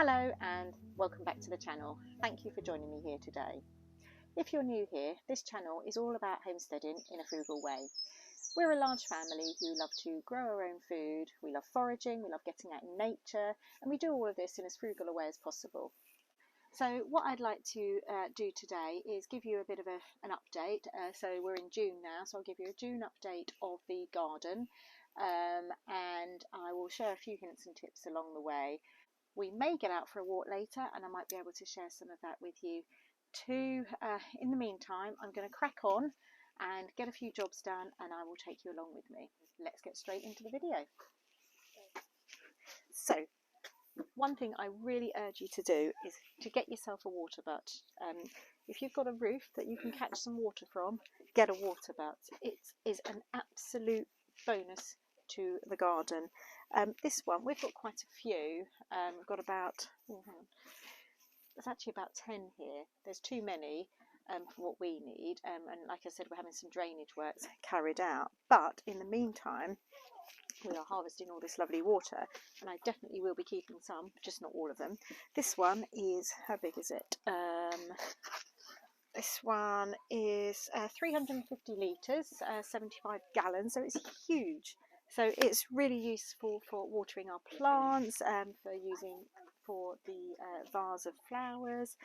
Hello and welcome back to the channel. Thank you for joining me here today. If you're new here, this channel is all about homesteading in a frugal way. We're a large family who love to grow our own food, we love foraging, we love getting out in nature, and we do all of this in as frugal a way as possible. So what I'd like to do today is give you a bit of an update. So we're in June now, so I'll give you a June update of the garden, and I will share a few hints and tips along the way. We may get out for a walk later and I might be able to share some of that with you too. In the meantime, I'm going to crack on and get a few jobs done and I will take you along with me. Let's get straight into the video. So, one thing I really urge you to do is to get yourself a water butt. If you've got a roof that you can catch some water from, get a water butt. It is an absolute bonus to the garden. This one, we've got quite a few. We've got about, there's actually about 10 here. There's too many for what we need. And like I said, we're having some drainage works carried out. But in the meantime, we are harvesting all this lovely water. And I definitely will be keeping some, just not all of them. This one is, how big is it? This one is 350 litres, 75 gallons, so it's huge. So it's really useful for watering our plants, for using for the vase of flowers.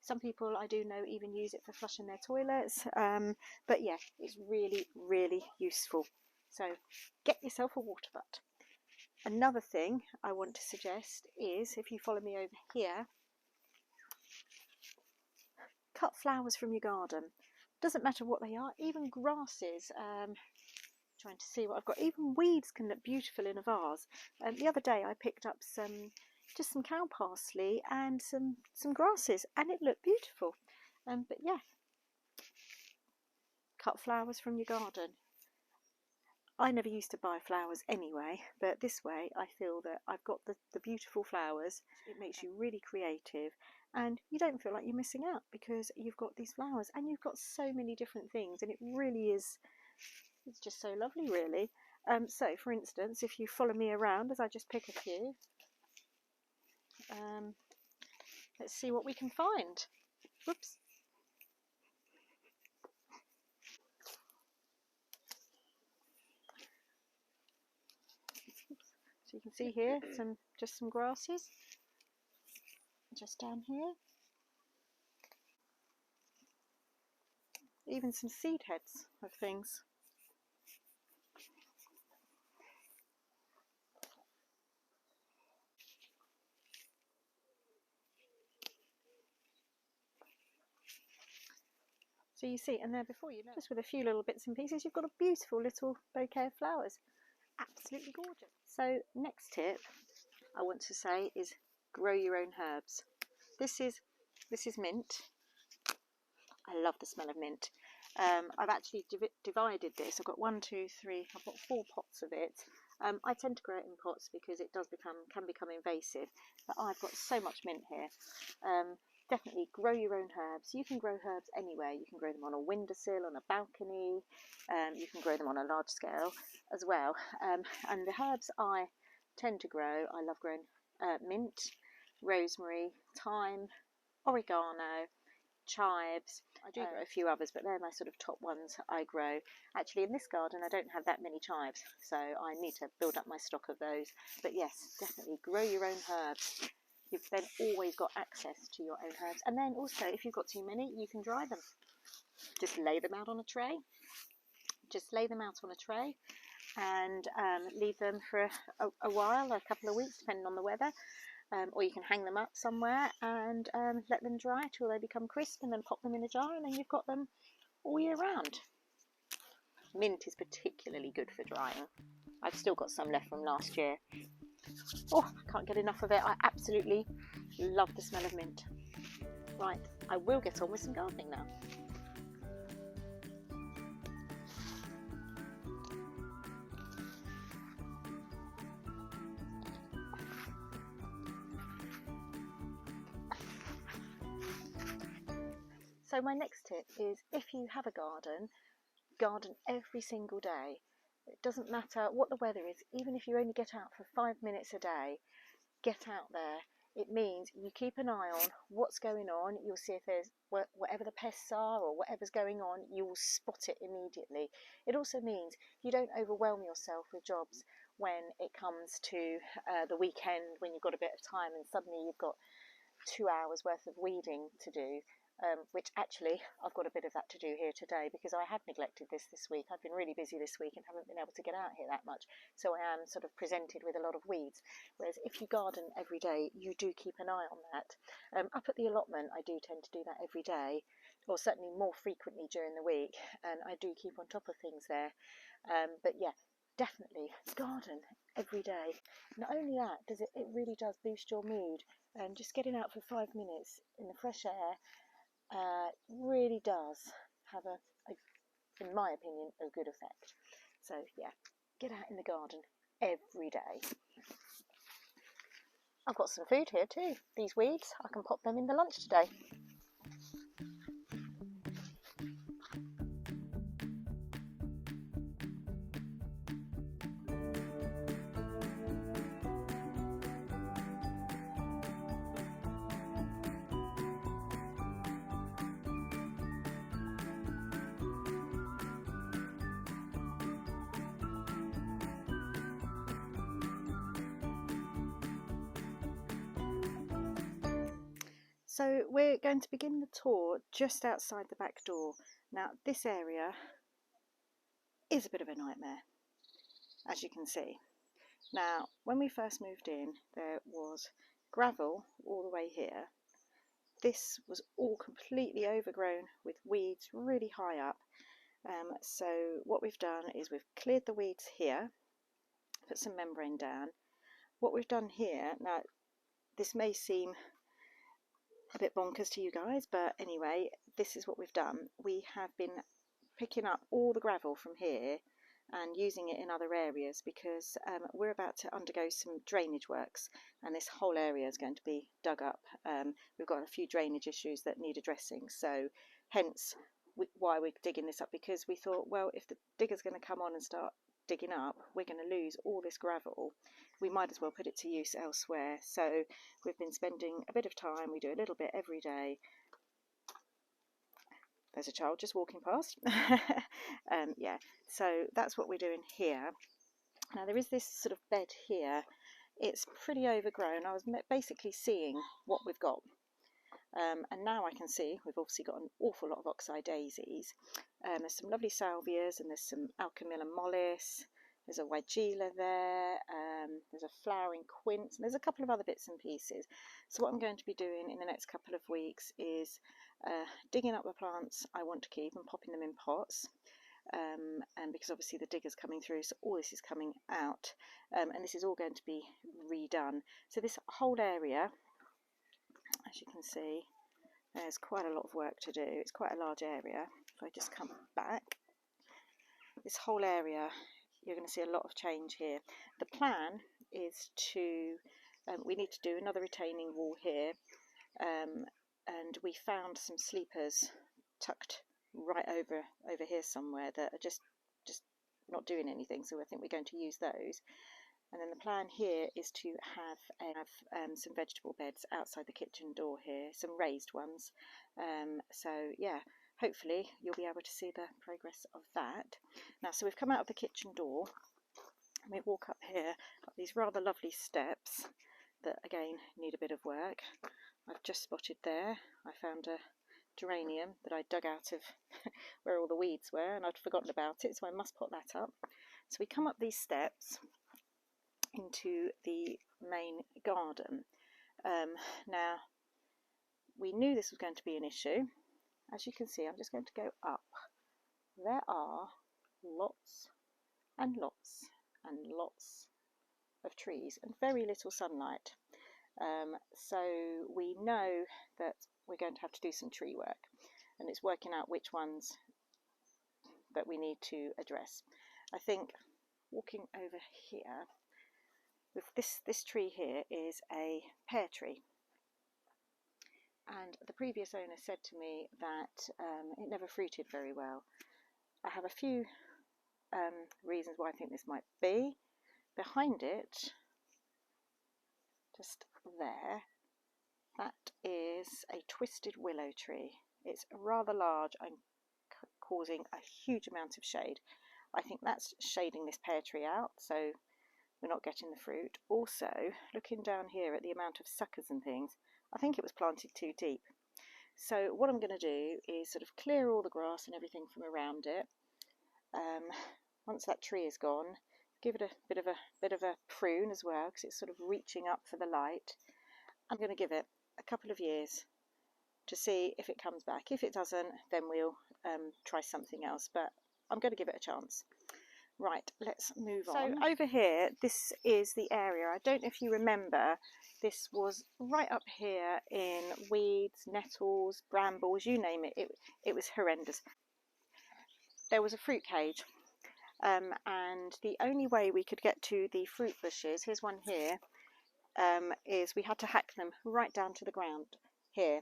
Some people I do know even use it for flushing their toilets. But yeah, it's really, really useful. So get yourself a water butt. Another thing I want to suggest is, if you follow me over here, cut flowers from your garden. Doesn't matter what they are, even grasses. Trying to see what I've got. Even weeds can look beautiful in a vase. The other day I picked up just some cow parsley and some grasses, and it looked beautiful. But yeah, cut flowers from your garden. I never used to buy flowers anyway, but this way I feel that I've got the beautiful flowers. It makes you really creative and you don't feel like you're missing out because you've got these flowers and you've got so many different things, and it really is, it's just so lovely really. So for instance, if you follow me around as I just pick a few, let's see what we can find. Whoops. So you can see here just some grasses just down here, even some seed heads of things. So you see, and there before you know, just with a few little bits and pieces, you've got a beautiful little bouquet of flowers. Absolutely gorgeous. So next tip I want to say is grow your own herbs. This is mint. I love the smell of mint. I've actually divided this. I've got 1, 2, 3. I've got 4 pots of it. I tend to grow it in pots because it can become invasive. But I've got so much mint here. Definitely grow your own herbs. You can grow herbs anywhere. You can grow them on a windowsill, on a balcony. You can grow them on a large scale as well. And the herbs I tend to grow, I love growing mint, rosemary, thyme, oregano, chives. I do grow a few others, but they're my sort of top ones I grow. Actually, in this garden I don't have that many chives, so I need to build up my stock of those. But yes, definitely grow your own herbs. You've then always got access to your own herbs. And then also, if you've got too many, you can dry them. Just lay them out on a tray. Just lay them out on a tray and leave them for a while, a couple of weeks, depending on the weather. Or you can hang them up somewhere and let them dry till they become crisp, and then pop them in a jar, and then you've got them all year round. Mint is particularly good for drying. I've still got some left from last year. Oh, I can't get enough of it. I absolutely love the smell of mint. Right, I will get on with some gardening now. So my next tip is, if you have a garden every single day. It doesn't matter what the weather is, even if you only get out for 5 minutes a day, get out there. It means you keep an eye on what's going on. You'll see if there's whatever the pests are or whatever's going on, you will spot it immediately. It also means you don't overwhelm yourself with jobs when it comes to the weekend, when you've got a bit of time and suddenly you've got 2 hours worth of weeding to do. Which actually I've got a bit of that to do here today because I had neglected this week. I've been really busy this week and haven't been able to get out here that much, so I am sort of presented with a lot of weeds. Whereas if you garden every day, you do keep an eye on that. Up at the allotment, I do tend to do that every day, or certainly more frequently during the week, and I do keep on top of things there. But yeah, definitely garden every day. Not only that, it really does boost your mood, and just getting out for 5 minutes in the fresh air really does have in my opinion, a good effect. So yeah, get out in the garden every day. I've got some food here too. These weeds, I can pop them in the lunch today. So we're going to begin the tour just outside the back door. Now this area is a bit of a nightmare, as you can see. Now when we first moved in, there was gravel all the way here. This was all completely overgrown with weeds really high up. So what we've done is we've cleared the weeds here, put some membrane down. What we've done here, now this may seem a bit bonkers to you guys, but anyway, this is what we've done. We have been picking up all the gravel from here and using it in other areas because we're about to undergo some drainage works, and this whole area is going to be dug up. We've got a few drainage issues that need addressing, so hence why we're digging this up, because we thought, well, if the digger's going to come on and start digging up, we're going to lose all this gravel. We might as well put it to use elsewhere. So we've been spending a bit of time. We do a little bit every day. There's a child just walking past. Yeah, so that's what we're doing here. Now there is this sort of bed here. It's pretty overgrown. I was basically seeing what we've got. And now I can see we've obviously got an awful lot of oxeye daisies. There's some lovely salvias, and there's some alchemilla mollis. There's a weigela there. There's a flowering quince, and there's a couple of other bits and pieces. So what I'm going to be doing in the next couple of weeks is digging up the plants I want to keep and popping them in pots. And because obviously the digger's coming through, so all this is coming out, and this is all going to be redone. So this whole area, as you can see, there's quite a lot of work to do. It's quite a large area. If I just come back, this whole area, you're going to see a lot of change here. The plan is to, we need to do another retaining wall here, and we found some sleepers tucked right over here somewhere that are just not doing anything, so I think we're going to use those. And then the plan here is to have some vegetable beds outside the kitchen door here, some raised ones. So yeah, hopefully you'll be able to see the progress of that. Now, so we've come out of the kitchen door, and we walk up here, up these rather lovely steps that again need a bit of work. I've just spotted there, I found a geranium that I dug out of where all the weeds were, and I'd forgotten about it, so I must put that up. So we come up these steps into the main garden. Now we knew this was going to be an issue. As you can see, I'm just going to go up. There are lots and lots and lots of trees and very little sunlight. So we know that we're going to have to do some tree work, and it's working out which ones that we need to address. I think walking over here, with this tree here is a pear tree, and the previous owner said to me that it never fruited very well. I have a few reasons why I think this might be. Behind it, just there, that is a twisted willow tree. It's rather large and causing a huge amount of shade. I think that's shading this pear tree out, so we're not getting the fruit. Also, looking down here at the amount of suckers and things, I think it was planted too deep. So what I'm going to do is sort of clear all the grass and everything from around it. Once that tree is gone, give it a bit of a prune as well, because it's sort of reaching up for the light. I'm going to give it a couple of years to see if it comes back. If it doesn't, then we'll try something else, but I'm going to give it a chance. Right, let's move on. So over here, this is the area. I don't know if you remember, this was right up here in weeds, nettles, brambles, you name it. It was horrendous. There was a fruit cage, and the only way we could get to the fruit bushes, here's one here, is we had to hack them right down to the ground here.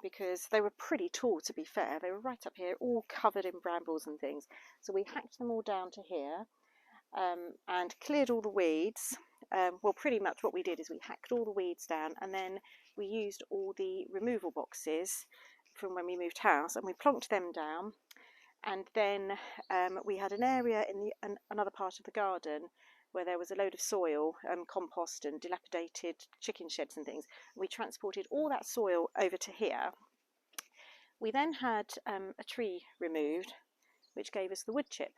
Because they were pretty tall, to be fair. They were right up here, all covered in brambles and things. So we hacked them all down to here, and cleared all the weeds. Well, pretty much what we did is we hacked all the weeds down, and then we used all the removal boxes from when we moved house, and we plonked them down. And then we had an area in another part of the garden where there was a load of soil, compost and dilapidated chicken sheds and things. We transported all that soil over to here. We then had a tree removed, which gave us the wood chip.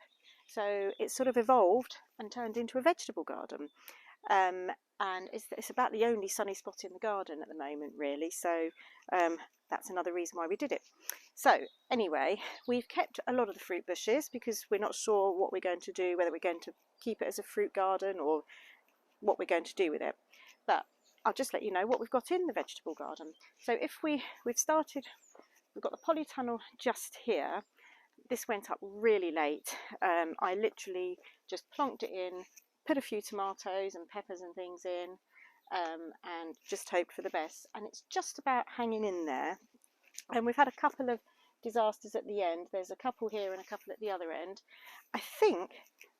So it sort of evolved and turned into a vegetable garden. And it's about the only sunny spot in the garden at the moment, really. So that's another reason why we did it. So anyway, we've kept a lot of the fruit bushes because we're not sure what we're going to do, whether we're going to keep it as a fruit garden or what we're going to do with it. But I'll just let you know what we've got in the vegetable garden. So if we've got the polytunnel just here. This went up really late. I literally just plonked it in, put a few tomatoes and peppers and things in, and just hoped for the best. And it's just about hanging in there. And we've had a couple of disasters at the end. There's a couple here and a couple at the other end. I think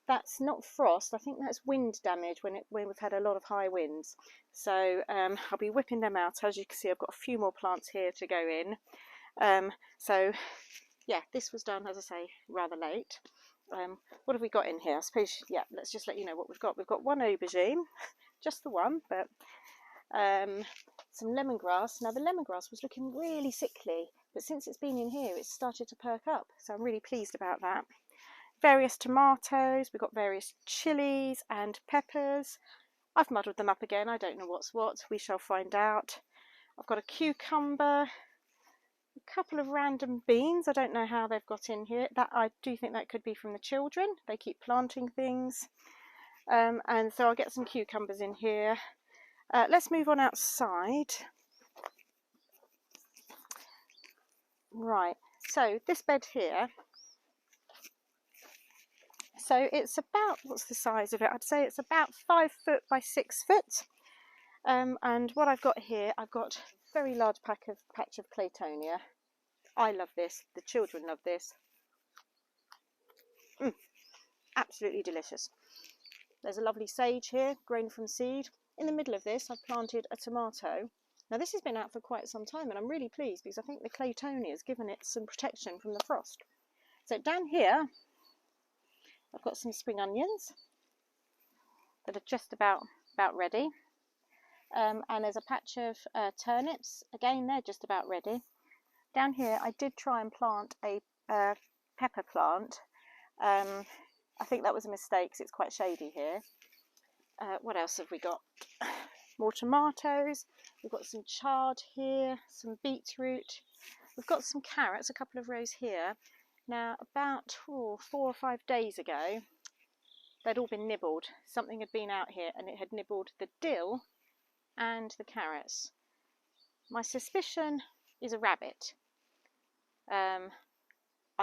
that's not frost. I think that's wind damage when we've had a lot of high winds. So I'll be whipping them out. As you can see, I've got a few more plants here to go in. So yeah, this was done, as I say, rather late. What have we got in here? I suppose, yeah, let's just let you know what we've got. We've got one aubergine, just the one, but some lemongrass. Now the lemongrass was looking really sickly, but since it's been in here, it's started to perk up. So I'm really pleased about that. Various tomatoes, we've got various chilies and peppers. I've muddled them up again. I don't know what's what. We shall find out. I've got a cucumber, a couple of random beans. I don't know how they've got in here. That I do think that could be from the children. They keep planting things. And so I'll get some cucumbers in here. Let's move on outside. Right, so this bed here. So it's about, what's the size of it? I'd say it's about 5 foot by 6 foot. And what I've got here, I've got a very large patch of Claytonia. I love this. The children love this. Absolutely delicious. There's a lovely sage here, grown from seed. In the middle of this, I've planted a tomato. Now this has been out for quite some time, and I'm really pleased because I think the Claytonia has given it some protection from the frost. So down here, I've got some spring onions that are just about ready. And there's a patch of turnips. Again, they're just about ready. Down here, I did try and plant a pepper plant. I think that was a mistake because it's quite shady here. What else have we got? More tomatoes. We've got some chard here, some beetroot. We've got some carrots, a couple of rows here. Now, about 4 or 5 days ago, they'd all been nibbled. Something had been out here and it had nibbled the dill and the carrots. My suspicion is a rabbit. I'm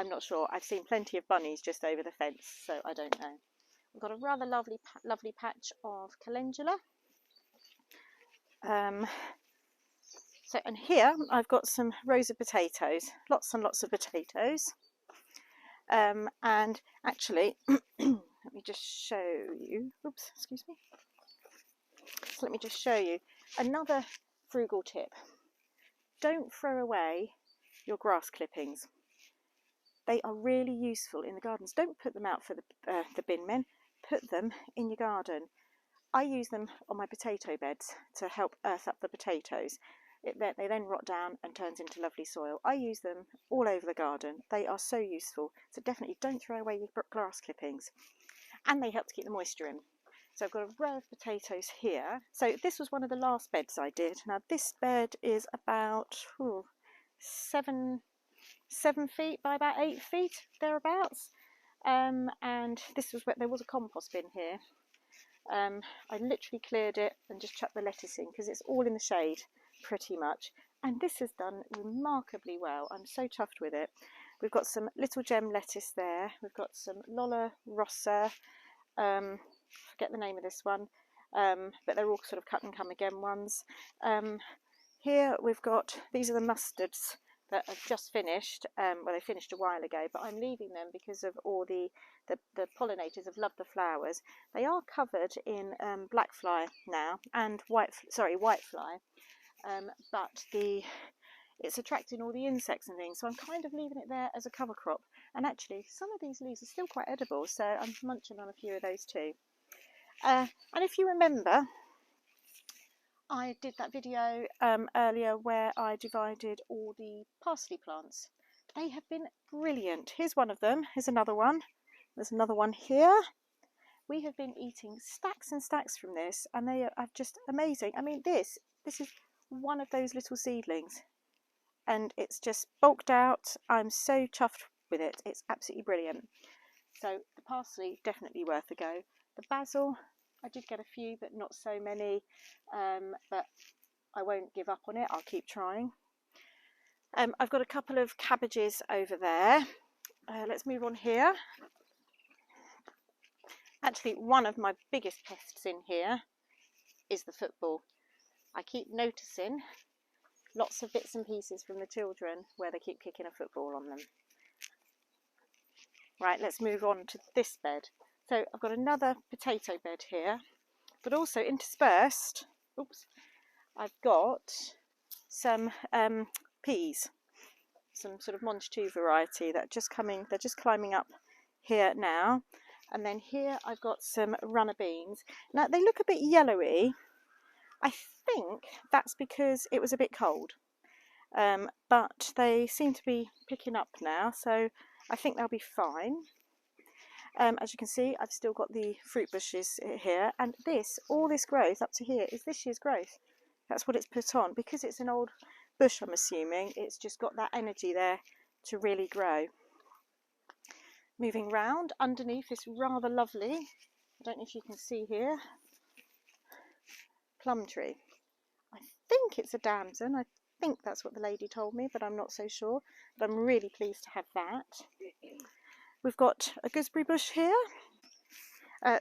not sure. I've seen plenty of bunnies just over the fence, so I don't know. We've got a rather lovely patch of calendula. And here I've got some rows of potatoes, lots and lots of potatoes. And actually, let me just show you. Oops, excuse me. So let me just show you another frugal tip. Don't throw away your grass clippings. They are really useful in the gardens. Don't put them out for the bin men. Put them in your garden. I use them on my potato beds to help earth up the potatoes. They then rot down and turns into lovely soil. I use them all over the garden. They are so useful. So definitely don't throw away your grass clippings. And they help to keep the moisture in. So I've got a row of potatoes here. So this was one of the last beds I did. Now this bed is about 7 feet by about 8 feet, thereabouts. And this was where there was a compost bin here. I literally cleared it and just chucked the lettuce in because it's all in the shade pretty much, and this has done remarkably well. I'm so chuffed with it. We've got some little gem lettuce there, we've got some Lolla Rossa, forget the name of this one, but they're all sort of cut and come again ones. Here we've got, these are the mustards that have just finished. Well, they finished a while ago, but I'm leaving them because of all the pollinators have loved the flowers. They are covered in black fly now and white fly, but it's attracting all the insects and things, so I'm kind of leaving it there as a cover crop. And actually some of these leaves are still quite edible, so I'm munching on a few of those too. And if you remember, I did that video earlier where I divided all the parsley plants. They have been brilliant. Here's one of them. Here's another one. There's another one here. We have been eating stacks and stacks from this, and they are just amazing. I mean, this is one of those little seedlings, and it's just bulked out. I'm so chuffed with it. It's absolutely brilliant. So the parsley, definitely worth a go. The basil, I did get a few, but not so many. But I won't give up on it. I'll keep trying. I've got a couple of cabbages over there. Let's move on here. Actually, one of my biggest pests in here is the football. I keep noticing lots of bits and pieces from the children where they keep kicking a football on them. Right, let's move on to this bed. So I've got another potato bed here, but also interspersed, I've got some peas, some sort of Monge 2 variety that are just coming, they're just climbing up here now. And then here I've got some runner beans. Now they look a bit yellowy. I think that's because it was a bit cold, but they seem to be picking up now, so I think they'll be fine. As you can see, I've still got the fruit bushes here, and all this growth up to here is this year's growth. That's what it's put on. Because it's an old bush, I'm assuming, it's just got that energy there to really grow. Moving round underneath this rather lovely, I don't know if you can see here, plum tree. I think it's a damson. I think that's what the lady told me, but I'm not so sure. But I'm really pleased to have that. We've got a gooseberry bush here.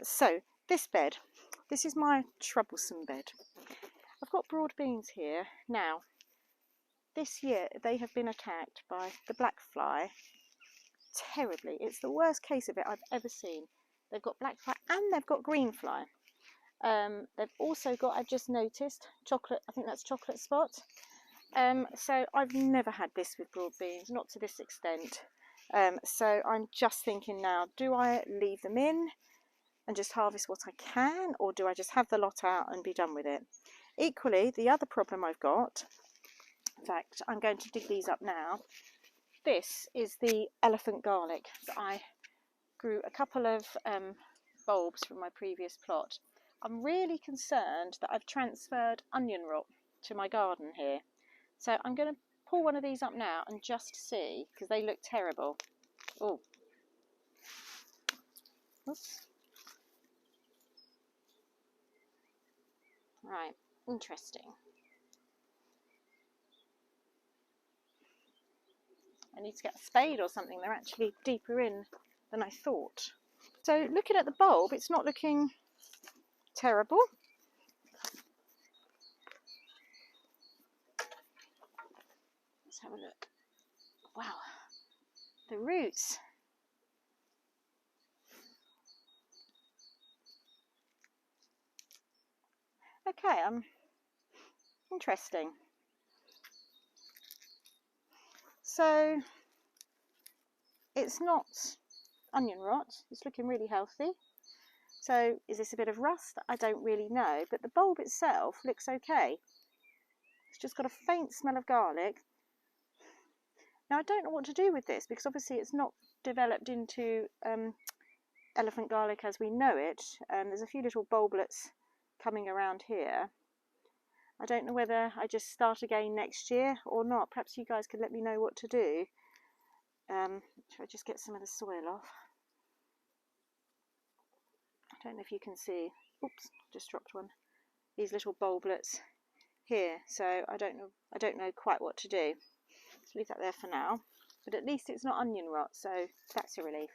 So this bed, this is my troublesome bed. I've got broad beans here. Now, this year they have been attacked by the black fly terribly. It's the worst case of it I've ever seen. They've got black fly and they've got green fly. They've also got, I've just noticed, chocolate, I think that's chocolate spot. So I've never had this with broad beans, not to this extent. So I'm just thinking now, do I leave them in and just harvest what I can, or do I just have the lot out and be done with it? Equally, the other problem I've got, in fact, I'm going to dig these up now. This is the elephant garlic that I grew a couple of bulbs from my previous plot. I'm really concerned that I've transferred onion rot to my garden here. So I'm going to pull one of these up now and just see, because they look terrible. Oh. Oops. Right, interesting. I need to get a spade or something. They're actually deeper in than I thought. So looking at the bulb, it's not looking terrible. Let's have a look. Wow, the roots. Okay, interesting. So it's not onion rot, it's looking really healthy. So is this a bit of rust? I don't really know, but the bulb itself looks okay. It's just got a faint smell of garlic. Now I don't know what to do with this because obviously it's not developed into elephant garlic as we know it. There's a few little bulblets coming around here. I don't know whether I just start again next year or not. Perhaps you guys could let me know what to do. Should I just get some of the soil off? I don't know if you can see. Oops, just dropped one. These little bulblets here. So I don't know quite what to do. Let's leave that there for now. But at least it's not onion rot, so that's a relief.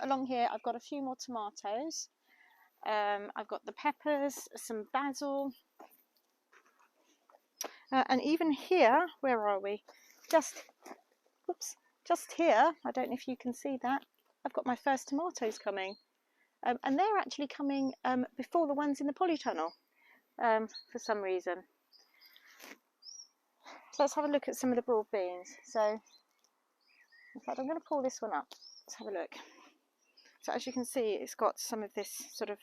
Along here I've got a few more tomatoes. I've got the peppers, some basil. And even here, where are we? Just here, I don't know if you can see that, I've got my first tomatoes coming. And they're actually coming before the ones in the polytunnel for some reason. So let's have a look at some of the broad beans. So, in fact, I'm going to pull this one up. Let's have a look. So as you can see, it's got some of this sort of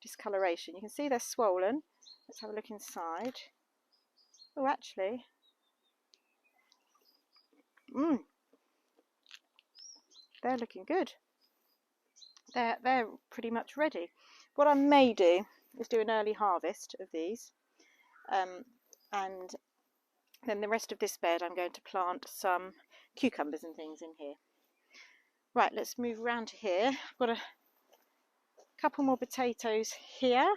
discoloration. You can see they're swollen. Let's have a look inside. Oh, actually, they're looking good. They're pretty much ready. What I may do is do an early harvest of these, and then the rest of this bed I'm going to plant some cucumbers and things in here. Right, let's move around to here. I've got a couple more potatoes here.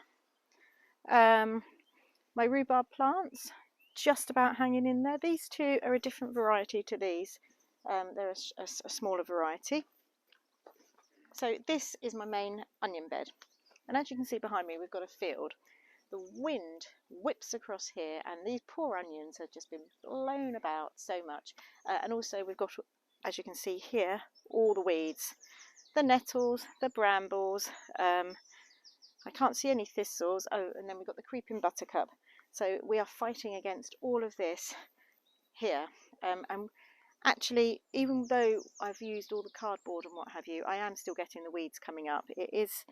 My rhubarb plants just about hanging in there. These two are a different variety to these. They're a smaller variety. So this is my main onion bed, and as you can see behind me, we've got a field. The wind whips across here, and these poor onions have just been blown about so much. And also we've got, as you can see here, all the weeds, the nettles, the brambles. I can't see any thistles. Oh, and then we've got the creeping buttercup. So we are fighting against all of this here. And actually, even though I've used all the cardboard and what have you, I am still getting the weeds coming up. It is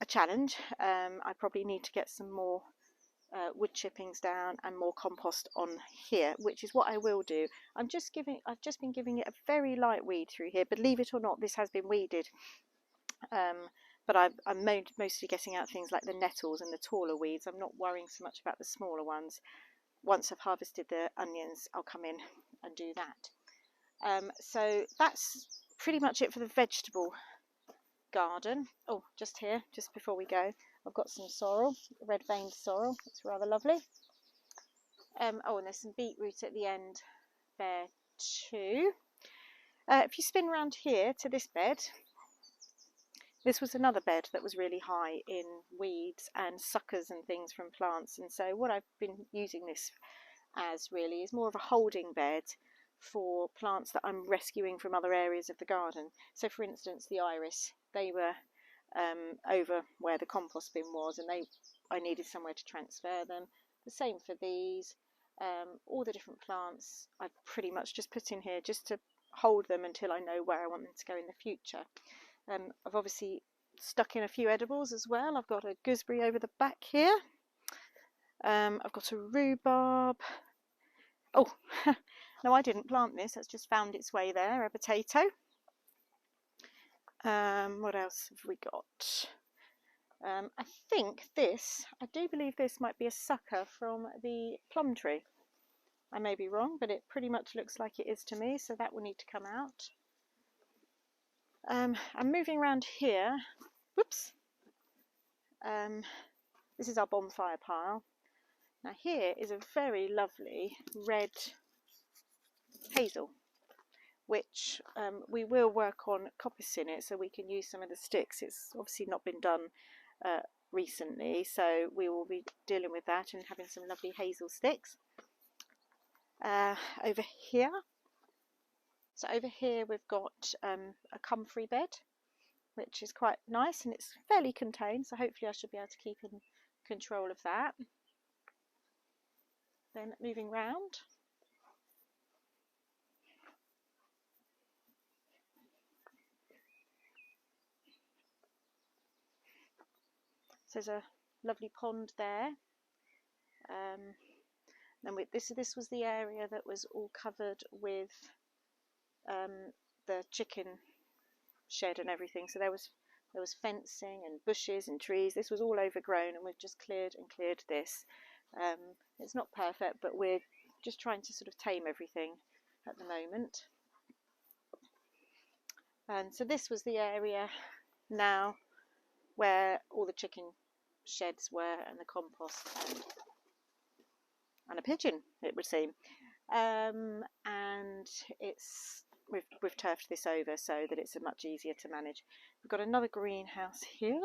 a challenge. I probably need to get some more wood chippings down and more compost on here, which is what I will do. I've just been giving it a very light weed through here, believe it or not, this has been weeded. But I'm mostly getting out things like the nettles and the taller weeds. I'm not worrying so much about the smaller ones. Once I've harvested the onions, I'll come in and do that. So that's pretty much it for the vegetable garden. Oh, just here, just before we go, I've got some sorrel, red veined sorrel. It's rather lovely. Oh, and there's some beetroot at the end there too. If you spin around here to this bed, this was another bed that was really high in weeds and suckers and things from plants, and so what I've been using this as really is more of a holding bed for plants that I'm rescuing from other areas of the garden. So for instance, the iris, they were over where the compost bin was, and I needed somewhere to transfer them. The same for these. All the different plants I've pretty much just put in here just to hold them until I know where I want them to go in the future. I've obviously stuck in a few edibles as well. I've got a gooseberry over the back here. I've got a rhubarb. Oh, no, I didn't plant this. That's just found its way there. A potato. What else have we got? I think this, I do believe this might be a sucker from the plum tree. I may be wrong, but it pretty much looks like it is to me, so that will need to come out. I'm moving around here. Whoops. This is our bonfire pile. Now here is a very lovely red hazel, which we will work on coppicing it so we can use some of the sticks. It's obviously not been done recently, so we will be dealing with that and having some lovely hazel sticks. Over here. So over here we've got a comfrey bed, which is quite nice, and it's fairly contained, so hopefully I should be able to keep in control of that. Then moving round. So there's a lovely pond there. Then this was the area that was all covered with the chicken shed and everything. So there was fencing and bushes and trees. This was all overgrown, and we've just cleared this. It's not perfect, but we're just trying to sort of tame everything at the moment. And so this was the area now where all the chicken sheds were, and the compost, and a pigeon, it would seem. And we've turfed this over so that it's much easier to manage. We've got another greenhouse here.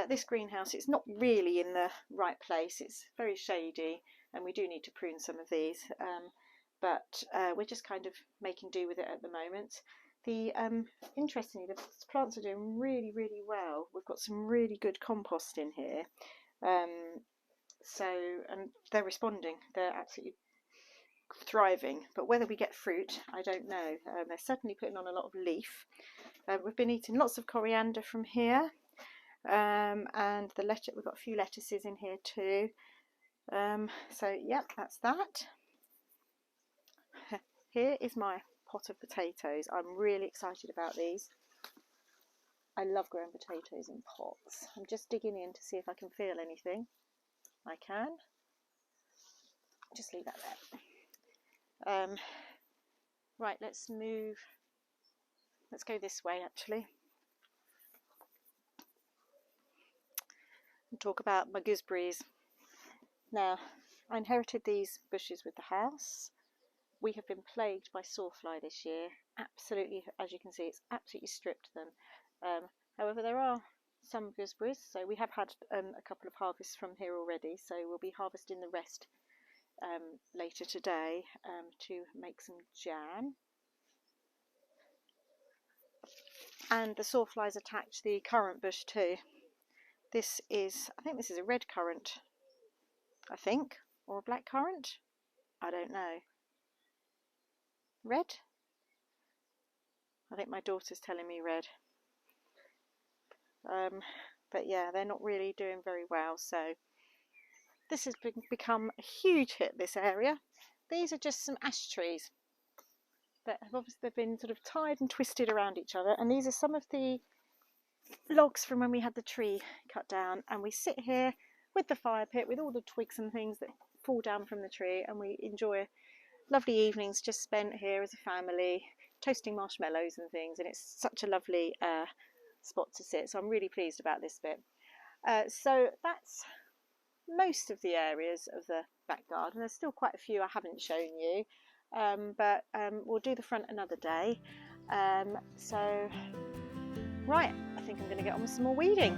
This greenhouse, it's not really in the right place. It's very shady, and we do need to prune some of these, but we're just kind of making do with it at the moment. Interestingly, the plants are doing really, really well. We've got some really good compost in here, and they're responding. They're absolutely thriving. But whether we get fruit, I don't know. They're certainly putting on a lot of leaf. We've been eating lots of coriander from here, and we've got a few lettuces in here too. So yep, that's that. Here is my pot of potatoes. I'm really excited about these. I love growing potatoes in pots. I'm just digging in to see if I can feel anything. I can. Just leave that there. Right, let's move. Let's go this way actually. And talk about my gooseberries. Now, I inherited these bushes with the house. We have been plagued by sawfly this year. Absolutely, as you can see, it's absolutely stripped them. However, there are some gooseberries, so we have had a couple of harvests from here already, so we'll be harvesting the rest later today to make some jam. And the sawflies attacked the currant bush too. I think this is a red currant, or a black currant. I don't know. Red? I think my daughter's telling me red. But yeah, they're not really doing very well, so this has become a huge hit, this area. These are just some ash trees that have obviously been sort of tied and twisted around each other, and these are some of the logs from when we had the tree cut down, and we sit here with the fire pit with all the twigs and things that fall down from the tree, and we enjoy lovely evenings just spent here as a family, toasting marshmallows and things, and it's such a lovely spot to sit. So I'm really pleased about this bit. So that's most of the areas of the back garden. There's still quite a few I haven't shown you, but we'll do the front another day. So right, I think I'm going to get on with some more weeding.